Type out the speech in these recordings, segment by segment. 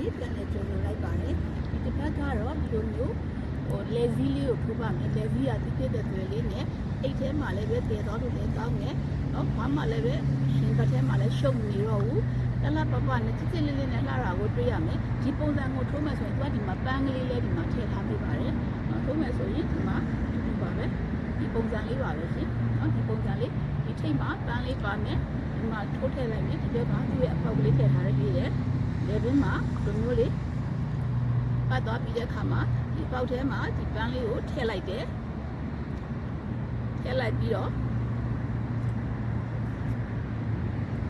လေးပြန်လဲကျုံလိုက်ပါတယ်ဒီတစ်ပတ်ကတော့ဒီလိုမျိုးလေဇီးလေးကိုထိုးပါမယ်လေဇီးကတိတိတဲ့တွေလေးနဲ့အိတ်ထဲမှာလည်းပဲတည်တော်လို့လည်းကောင်းတယ်နော်ဘာမှလည်းပဲရှင်ဘက်ထဲမှာလည်းရှုပ်နေတော့ဘူးတလပပနဲ့ချစ်ချစ်လေးလေးနဲ့လှတာကိုတွေ့ရမယ်ဒီပုံစံကိုထိုးမယ်ဆိုရင်သူကဒီမှာပန်းကလေးလေးဒီမှာထည့်ထားပေးပါတယ်နော်ထိုးမယ်ဆိုရင်ဒီမှာတူပါပဲဒီပုံစံလေးပါပဲရှင်နော်ဒီပုံစံလေးဒီထိပ်မှာပန်းလေးပါမယ်ဒီမှာထိုးထည့်လိုက်မယ်ဒီဘက်ကသူ့ရဲ့အပေါက်ကလေးထည့်ထားရပြီးတယ်လေဘင်းမှာဒီမျိုးလေးပတ်သွားပြီးတဲ့အခါမှာဒီပေါက်ထဲမှာဒီပန်းလေးကိုထည့်လိုက်တယ်ထည့်လိုက်ပြီးတော့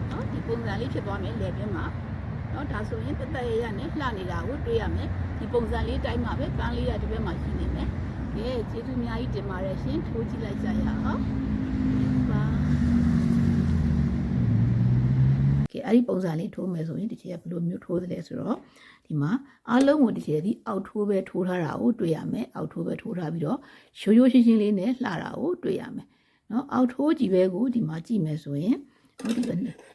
နော်ဒီပုံစံလေးဖြစ်သွားမယ်လေဘင်းမှာနော်ဒါဆိုရင်တက်တက်ရရနဲ့လှနေတာကိုတွေ့ရမယ်ဒီပုံစံလေးတိုင်းမှာပဲပန်းလေးရဒီဘက်မှာရှိနေမယ်ကဲကျေးဇူးအများကြီးတင်ပါတယ်ရှင်ထိုးကြည့်လိုက်ကြရအောင်ပါကဲအဲ့ဒီပုံစံလေးထိုးမယ်ဆိုရင်ဒီချက်ကဘယ်လိုမျိုးထိုးသလဲဆိုတော့ဒီမှာအားလုံးကိုဒီချက်ဒီအောက်ထိုးပဲထိုးထားတာကိုတွေ့ရမယ်အောက်ထိုးပဲထိုးထားပြီးတော့ရိုးရိုးရှင်းရှင်းလေးနဲ့လှတာကိုတွေ့ရမယ်နော်အောက်ထိုးကြည့်ပဲကိုဒီမှာကြည့်မယ်ဆိုရင်ဒီ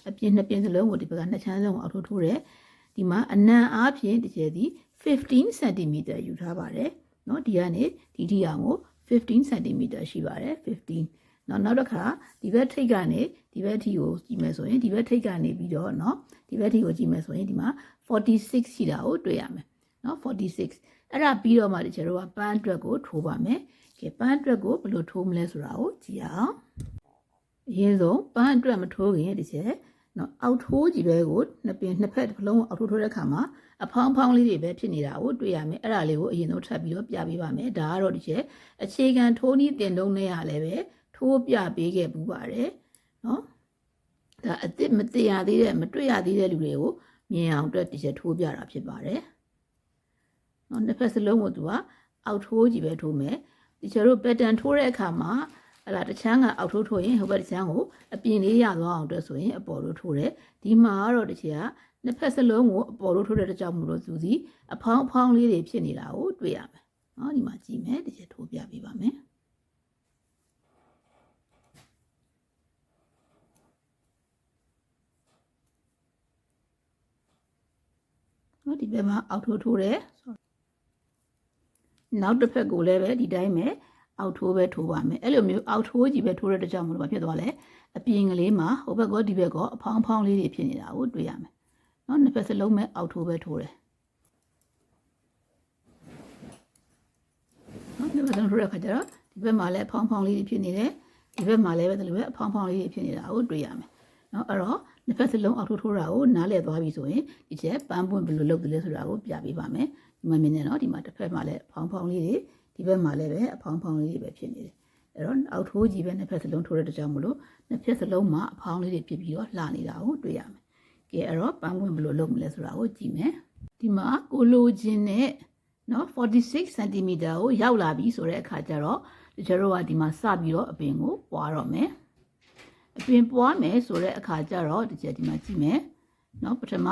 အပြင်နှစ်ပြင်စလုံးကိုဒီဘက်ကနှစ်ချမ်းလုံးကိုအောက်ထိုးထိုးတယ်ဒီမှာအနံအားဖြင့်ဒီချက်ဒီ15 cm ယူထားပါတယ်နော်ဒီကနေဒီထိအောင်ကို15 cm ရှိပါတယ်15နောက်တစ်ခါဒီဘက်ထိပ်ကနေဒီဘက်ထိကိုကြည့်မယ်ဆိုရင်ဒီဘက်ထိပ်ကနေပြီးတော့เนาะဒီဘက်ထိကိုကြည့်မယ်ဆိုရင်ဒီမှာ46ရှိတာကိုတွေ့ရမယ်เนาะ46အဲ့ဒါပြီးတော့မှဒီကျတော့ပန်းအတွက်ကိုထိုးပါမယ်ကဲပန်းအတွက်ကိုဘယ်လိုထိုးမလဲဆိုတာကိုကြည့်အောင်အရင်ဆုံးပန်းအတွက်မထိုးခင်ဒီချက်เนาะအောက်ထိုးကြည့်ပဲကိုနှစ်ဖက်တစ်လုံးအောက်ထိုးတဲ့အခါမှာအဖောင်းဖောင်းလေးတွေပဲဖြစ်နေတာကိုတွေ့ရမယ်အဲ့ဒါလေးကိုအရင်ဆုံးထပ်ပြီးတော့ပြပေးပါမယ်ဒါကတော့ဒီချက်အခြေခံထိုးနည်းတင်တုံးနဲ့ရလဲပဲထိုးပြပေးခဲ့ပူပါတယ်နော်ဒါအစ်စ်မသိရသေးတဲ့မတွေ့ရသေးတဲ့လူတွေကိုမြင်အောင်အတွက်ဒီချက်ထိုးပြတာဖြစ်ပါတယ်နော်နှစ်ဖက်စလုံးကိုသူကအောက်ထိုးကြည့်ပဲထိုးမယ်ဒီချက်တို့ pattern ထိုးတဲ့အခါမှာဟလာတစ်ချမ်းကအောက်ထိုးထိုးရင်ဟိုဘက်တစ်ချမ်းကိုအပြင်လေးရသွားအောင်အတွက်ဆိုရင်အပေါ်လို့ထိုးတယ်ဒီမှာကတော့ဒီချက်ကနှစ်ဖက်စလုံးကိုအပေါ်လို့ထိုးတဲ့ကြောင့်မို့လို့သူစီအဖောင်းဖောင်းလေးတွေဖြစ်နေတာကိုတွေ့ရမယ်နော်ဒီမှာကြည့်မယ်ဒီချက်ထိုးပြပေးပါမယ်နော်ဒီဘက်မှာအောက်ထိုးထိုးတယ်နောက်တစ်ဖက်ကိုလည်းပဲဒီတိုင်းပဲအောက်ထိုးပဲထိုးပါမယ်အဲ့လိုမျိုးအောက်ထိုးကြည့်ပဲထိုးတဲ့ကြောင့်မလို့ဖြစ်သွားလဲအပြင်ကလေးမှာဟိုဘက်ကဒီဘက်ကအဖောင်းဖောင်းလေးတွေဖြစ်နေတာကိုတွေ့ရမယ်နော်နှစ်ဖက်စလုံးပဲအောက်ထိုးပဲထိုးတယ်နော်နှစ်ဖက်စလုံးထိုးတဲ့ခါကျတော့ဒီဘက်မှာလည်းအဖောင်းဖောင်းလေးတွေဖြစ်နေတယ်ဒီဘက်မှာလည်းပဲဒီလိုပဲအဖောင်းဖောင်းလေးတွေဖြစ်နေတာကိုတွေ့ရမယ်နော်အဲ့တော့နှစ်ဖက်စလုံးအောက်ထိုးထိုးတာကိုနားလည်သွားပြီဆိုရင်ဒီချက်ပန်းပွင့်ဘယ်လိုလုပ်တယ်လဲဆိုတာကိုပြပေးပါမယ်ဒီမှာမြင်နေနော်ဒီမှာတစ်ဖက်မှာလည်းအဖောင်းဖောင်းလေးတွေဒီဘက်မှာလည်းပဲအဖောင်းဖောင်းလေးတွေပဲဖြစ်နေတယ်အဲ့တော့အောက်ထိုးကြီးပဲနှစ်ဖက်စလုံးထိုးတဲ့ကြောင့်မလို့နှစ်ဖက်စလုံးမှာအဖောင်းလေးတွေဖြစ်ပြီးတော့လှနေတာကိုတွေ့ရမယ်ကဲအဲ့တော့ပန်းပွင့်ဘယ်လိုလုပ်မလဲဆိုတာကိုကြည့်မယ်ဒီမှာကိုလိုချင်တဲ့နော်46 cm ကိုရောက်လာပြီဆိုတဲ့အခါကျတော့ဒီကျတော့ကဒီမှာစပြီးတော့အပင်ကိုပွားတော့မယ်အပင်ပွားမယ်ဆိုတဲ့အခါကျတော့ဒီချက်ဒီမှာကြည့်မယ်နော်ပထမ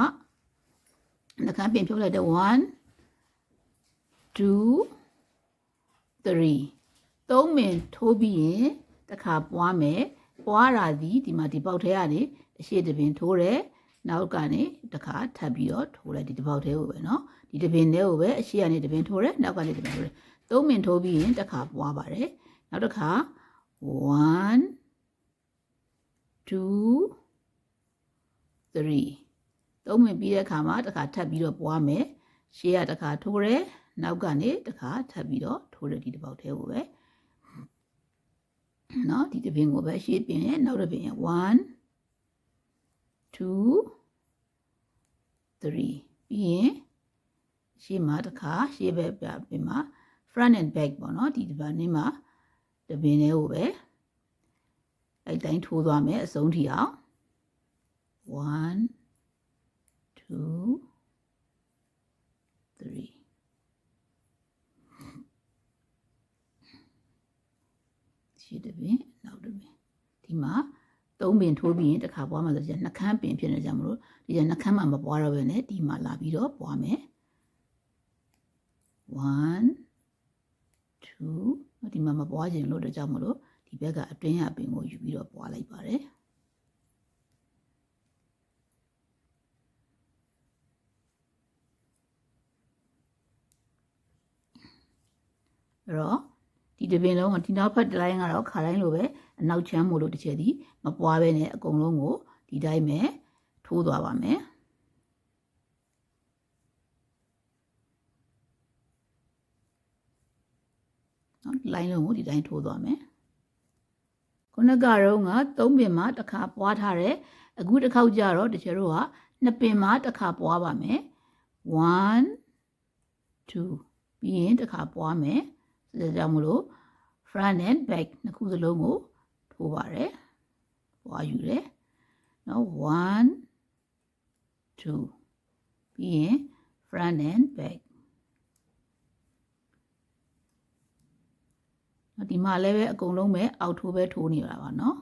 နှခမ်းပင်ဖြုတ်လိုက်တဲ့1 2 3 3မင်ထိုးပြီးရင်တစ်ခါပွားမယ်ပွားတာဒီမှာဒီပေါက်ထဲကနေအရှိတပင်ထိုးတယ်နောက်ကနေတစ်ခါထပ်ပြီးတော့ထိုးလိုက်ဒီပေါက်ထဲကိုပဲเนาะဒီတပင်ထဲကိုပဲအရှိကနေတပင်ထိုးတယ်နောက်ကနေတပင်ထိုးတယ်3မင်ထိုးပြီးရင်တစ်ခါပွားပါတယ်နောက်တစ်ခါ1 2 3 3မင်ပြီးတဲ့အခါမှာတစ်ခါထပ်ပြီးတော့ပွားမယ်ရှေ့ကတစ်ခါထိုးတယ်နောက်ကနေတစ်ခါထပ်ပြီးတော့ထိုးတယ်ဒီတစ်ပေါက်ထဲကိုပဲเนาะဒီတပင်ကိုပဲရှေ့ပင်ရဲ့နောက်တပင်ရဲ့1 2 3ပြီးရင်ရှေ့မှာတစ်ခါရှေ့ဘက်ပင်မှာ front and back ပေါ့เนาะဒီဒီပါနေမှာတပင်လေးကိုပဲအဲ့တိုင်းထိုးသွားမယ်အဆုံးထိအောင်1 2 3ရှေ့တပင်နောက်တပင်ဒီမှာ3ပင်ထိုးပြီးရင်တစ်ခါပွားမှာဆိုရင်နှခမ်းပင်ဖြစ်နေကြမလို့ဒီကနှခမ်းမှာမပွားတော့ဘဲနဲ့ဒီမှာလာပြီးတော့ပွားမယ်1 2ဒီမှာမပွားခြင်းလို့တော့ကြောင့်မလို့ဒီဘက်ကအတွင်းရပင်ကိုယူပြီးတော့ပွားလိုက်ပါတယ် တော့ဒီတပင်လုံးကဒီနောက်ဖက်တစ်လိုင်းကတော့ခါတိုင်းလိုပဲအနောက်ချမ်းမို့လို့တစ်ချက်ဒီမပွားပဲနဲ့အကုန်လုံးကိုဒီတိုင်းပဲထိုးသွားပါမယ်နော်ဒီလိုင်းလုံးကိုဒီတိုင်းထိုးသွားမယ်ခုနကတော့က3ပင်မှာတစ်ခါပွားထားတယ်အခုတစ်ခေါက်ကျတော့တချို့တို့က2ပင်မှာတစ်ခါပွားပါမယ်1 2ပြီးရင်တစ်ခါပွားမယ်ဒါကြောင့်မလို့ front and back နှစ်ခုစလုံးကိုထိုးပါတယ်ပွားယူတယ်နော်1 2ပြီးရင် front and back ဒီမှာလည်းပဲအကုန်လုံးပဲအောက်ထိုးပဲထိုးနေတာပါနော်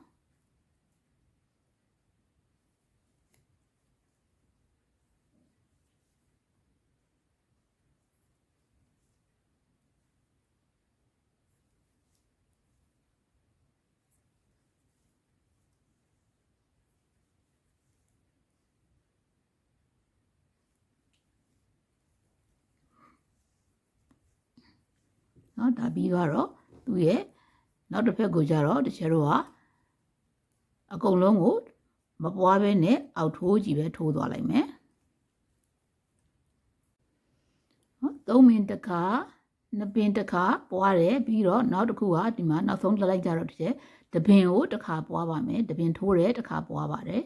နော်ဒါပြီးတော့သူ့ရဲ့နောက်တစ်ဖက်ကိုကြတော့တချို့တို့ကအကုန်လုံးကိုမပွားပဲနဲ့အောက်ထိုးကြည့်ပဲထိုးသွားလိုက်မယ်နော်3ပင်တစ်ခါ2ပင်တစ်ခါပွားတယ်ပြီးတော့နောက်တစ်ခုကဒီမှာနောက်ဆုံးလိုက်ကြတော့တည်းတပင်ကိုတစ်ခါပွားပါမယ်တပင်ထိုးတယ်တစ်ခါပွားပါတယ်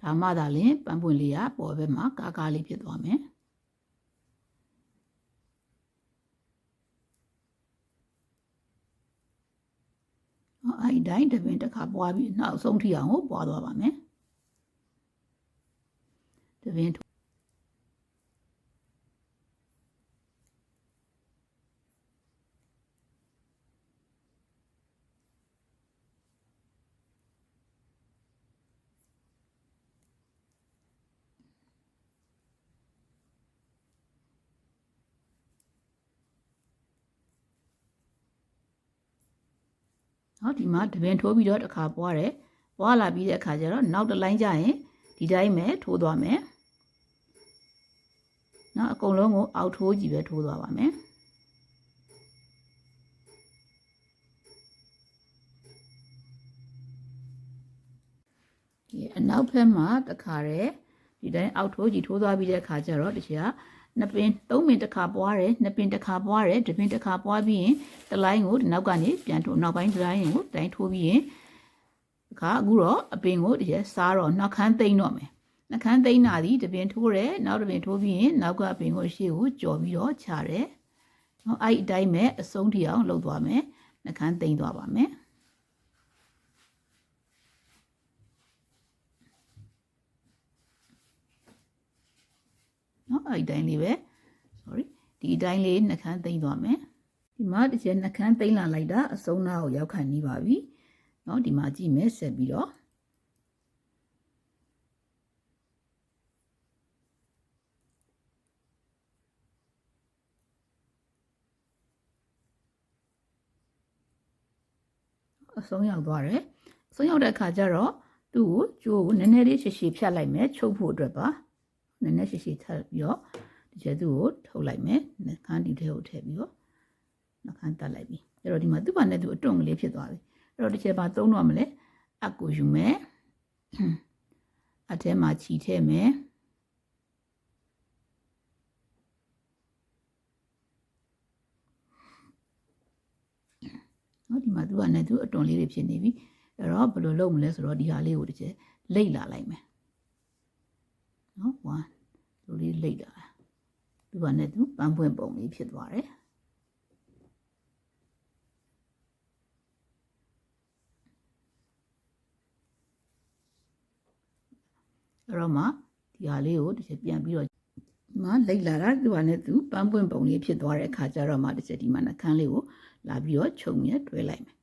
ဒါမှသာလျှင်ပန်းပွင့်လေးကပေါ်ဘက်မှာကားကားလေးဖြစ်သွားမယ်အဲ့ဒီတိုင်းတပင်တစ်ခါပွားပြီးနောက်ဆုံးထိအောင်ကိုပွားသွားပါမယ်တပင်နော်ဒီမှာတပင်ထိုးပြီးတော့တစ်ခါပွားတယ်ပွားလာပြီးတဲ့အခါကျတော့နောက်တစ်လိုင်းကျရင်ဒီတိုင်းပဲထိုးသွားမယ်နော်အကုန်လုံးကိုအောက်ထိုးကြည့်ပဲထိုးသွားပါမယ်ဒီအနောက်ဘက်မှာတစ်ခါတည်းဒီတိုင်းအောက်ထိုးကြည့်ထိုးသွားပြီးတဲ့အခါကျတော့တခြား2ပင်3ပင်တစ်ခါပွားတယ်2ပင်တစ်ခါပွားတယ်တပင်တစ်ခါပွားပြီးရင်တစ်လိုင်းကိုဒီနောက်ကနေပြန်ထိုးနောက်ပိုင်းတစ်လိုင်းကိုတိုင်းထိုးပြီးရင်အခါအခုတော့အပင်ကိုဒီစားတော့နှောက်ခမ်းသိမ့်တော့မယ်နှောက်ခမ်းသိမ့်တာဒီတပင်ထိုးတယ်နောက်တပင်ထိုးပြီးရင်နောက်ကအပင်ကိုရှေ့ကိုကြော်ပြီးတော့ခြားတယ်နော်အဲ့အတိုင်းပဲအဆုံးထိအောင်လုပ်သွားမယ်နှောက်ခမ်းသိမ့်သွားပါမယ်နော်အဲ့ဒီတိုင်းလေးပဲ sorry ဒီအတိုင်းလေးနှခမ်းသိမ့်သွားမယ်ဒီမှာတစ်ချက်နှခမ်းသိမ့်လာလိုက်တာအဆုံးနာကိုရောက်ခန့်နေပါပြီเนาะဒီမှာကြည့်မယ်ဆက်ပြီးတော့အဆုံးရောက်သွားတယ်အဆုံးရောက်တဲ့အခါကျတော့သူ့ကိုကြိုးကိုနည်းနည်းလေးရှည်ရှည်ဖြတ်လိုက်မယ်ချုပ်ဖို့အတွက်ပါနည်းနည်းရှည်ရှည်ထပ်ပြီးတော့ဒီကျသူ့ကိုထုတ်လိုက်မယ်နှခမ်းဒီထဲကိုထည့်ပြီးတော့နှခမ်းတက်လိုက်ပြီအဲ့တော့ဒီမှာသူ့ဘာနဲ့သူအတွန့်ကလေးဖြစ်သွားပြီအဲ့တော့ဒီချက်ပါသုံးတော့မလဲအကိုယူမယ်အထဲမှာခြီထည့်မယ်နော်ဒီမှာသူကနဲ့သူအတွန့်လေးတွေဖြစ်နေပြီအဲ့တော့ဘယ်လိုလုပ်မလဲဆိုတော့ဒီဟာလေးကိုတစ်ချက်လိမ့်လာလိုက်မယ်နော်1လိုလေးလိမ့်လာသူကနဲ့သူပန်းပွင့်ပုံလေးဖြစ်သွားတယ်အဲ့တော့မှဒီဟာလေးကိုတစ်ချက်ပြန်ပြီးတော့မှလိမ့်လာတာသူကနဲ့သူပန်းပွင့်ပုံလေးဖြစ်သွားတဲ့အခါကျတော့မှတစ်ချက်ဒီမှာနှခမ်းလေးကိုလာပြီးတော့ခြုံမြဲတွဲလိုက်မယ်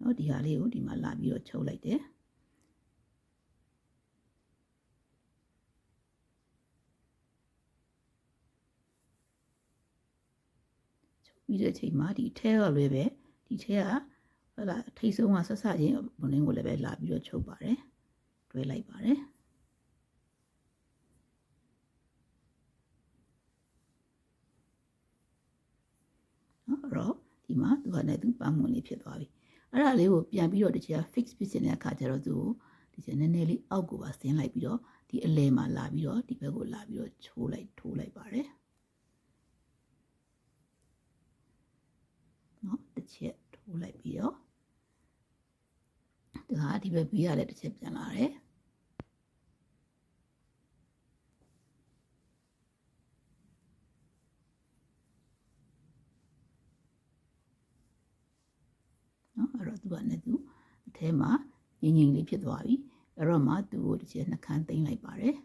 နော်ဒီဟာလေးကိုဒီမှာလာပြီးတော့ချုပ်လိုက်တယ်ပြီးတဲ့အချိန်မှာဒီထဲကလည်းပဲဒီထဲကဟုတ်လားထိတ်ဆုံးကဆက်ဆက်ချင်းဘုံလင်းကိုလည်းပဲလာပြီးတော့ချုပ်ပါတယ်တွဲလိုက်ပါတယ် မှာသူကလည်းသူပန်းမွန်လေးဖြစ်သွားပြီအဲ့ဒါလေးကိုပြန်ပြီးတော့ဒီချက်က fix ဖြစ်နေတဲ့အခါကျတော့သူကိုဒီချက်နည်းနည်းလေးအောက်ကိုပါဆင်းလိုက်ပြီးတော့ဒီအလဲမှာလာပြီးတော့ဒီဘက်ကိုလာပြီးတော့ထိုးလိုက်ပါတယ်နော်တစ်ချက်ထိုးလိုက်ပြီးတော့ဒါဒီဘက်ပြီးရတဲ့တစ်ချက်ပြန်လာတယ်နော်အဲ့တော့သူကလည်းသူအထဲမှာငြိမ်လေးဖြစ်သွားပြီအဲ့တော့မှသူ့ကိုတစ်ချက်နှခမ်းသိမ်းလိုက်ပါတယ်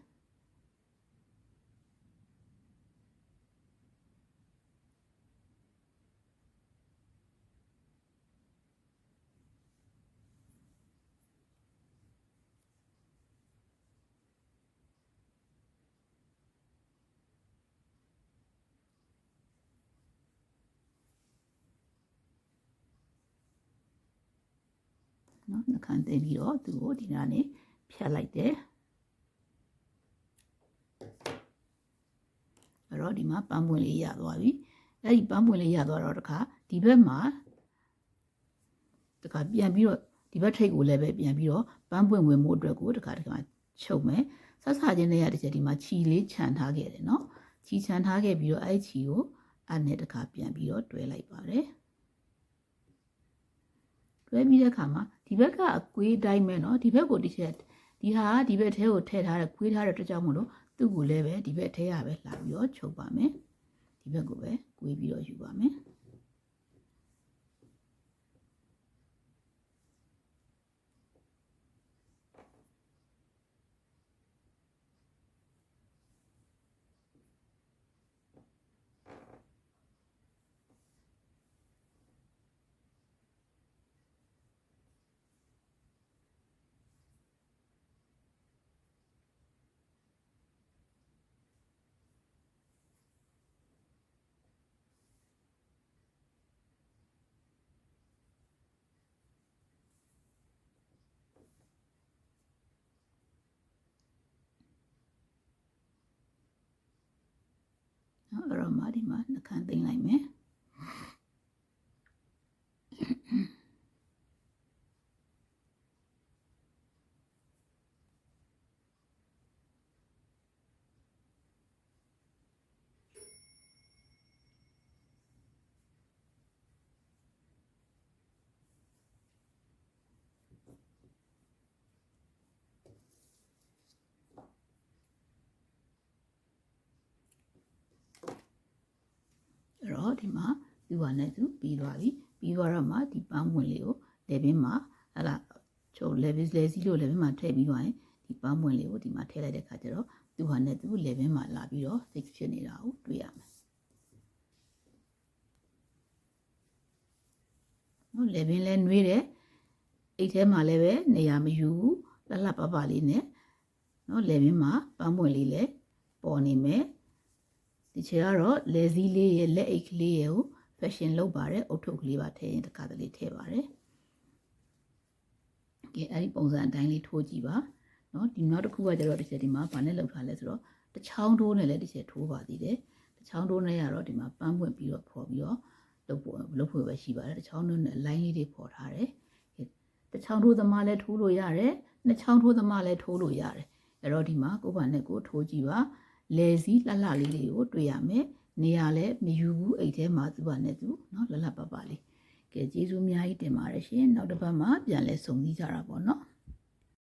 နော်နှခမ်းသိမ်းပြီးတော့သူ့ကိုဒီနားနဲ့ဖြတ်လိုက်တယ်အဲ့တော့ဒီမှာပန်းပွင့်လေးရသွားပြီအဲ့ဒီပန်းပွင့်လေးရသွားတော့တခါဒီဘက်မှာတခါပြန်ပြီးတော့ဒီဘက်ထိပ်ကိုလည်းပဲပြန်ပြီးတော့ပန်းပွင့်ဝင်မှုအတွက်ကိုတခါချုပ်မယ်ဆက်စချင်းလေးရတစ်ချက်ဒီမှာခြီလေးခြံထားခဲ့တယ်နော်ခြီခြံထားခဲ့ပြီးတော့အဲ့ခြီကိုအဲ့နဲ့တခါပြန်ပြီးတော့တွဲလိုက်ပါတယ်တွဲပြီးတဲ့အခါမှာဒီဘက်ကအကွေးတိုင်းမဲ့နော်ဒီဘက်ကိုဒီချက်ဒီဟာဒီဘက်ထဲကိုထည့်ထားတဲ့ကွေးထားတဲ့အတွက်ကြောင့်မလို့သူ့ကိုလည်းပဲဒီဘက်ထဲရပဲလာပြီးတော့ချုပ်ပါမယ်ဒီဘက်ကိုပဲကွေးပြီးတော့ယူပါမယ်နော်အဲ့တော့မှဒီမှာနှခမ်းသိမ်းလိုက်မယ်အဲ့တော့ဒီမှာသူကလည်းသူပြီးသွားပြီပြီးသွားတော့မှဒီပန်းပွင့်လေးကိုလေဘင်းမှာဟလာချုပ်လေဘင်းလေစီးလို့လေဘင်းမှာထည့်ပြီးသွားရင်ဒီပန်းပွင့်လေးကိုဒီမှာထည့်လိုက်တဲ့ခါကျတော့သူဟာနဲ့သူလေဘင်းမှာလာပြီးတော့ fix ဖြစ်နေတာကိုတွေ့ရမယ်နော်လေဘင်းလဲနှွေးတယ်အိတ်ထဲမှာလည်းပဲနေရာမယူဘူးလှလှပပလေးနဲ့နော်လေဘင်းမှာပန်းပွင့်လေးလည်းပေါ်နေမယ်ဒီချေကတော့လေစည်းလေးရဲ့လက်အိတ်ကလေးရဲ့ကို fashion လုပ်ပါတယ်အုတ်ထုပ်ကလေးပါထည့်ရင်တခါတလေထည့်ပါတယ်ကဲအဲ့ဒီပုံစံအတိုင်းလေးထိုးကြည့်ပါနော်ဒီနောက်တစ်ခုကကျတော့ဒီချက်ဒီမှာဘာနဲ့လောက်ထားလဲဆိုတော့တချောင်းထိုးနဲ့လည်းဒီချက်ထိုးပါသေးတယ်တချောင်းထိုးနဲ့ရတော့ဒီမှာပန်းပွင့်ပြီးတော့ဖော်ပြီးတော့လုပ်ဖို့ပဲရှိပါတယ်တချောင်းထိုးနဲ့ line လေးတွေဖော်ထားတယ်တချောင်းထိုးသမားလည်းထိုးလို့ရတယ်နှစ်ချောင်းထိုးသမားလည်းထိုးလို့ရတယ်အဲ့တော့ဒီမှာကိုဘာနဲ့ကိုထိုးကြည့်ပါလေစီးလှလှလေးတွေကိုတွေ့ရမယ်နေရာလည်းမယူဘူးအိတ်ထဲမှာသူ့ဘာနဲ့သူเนาะလှလှပပလေးကဲကျေးဇူးအများကြီးတင်ပါတယ်ရှင်နောက်တစ်ပတ်မှာပြန်လဲစုံစည်းကြတာပေါ့เนาะ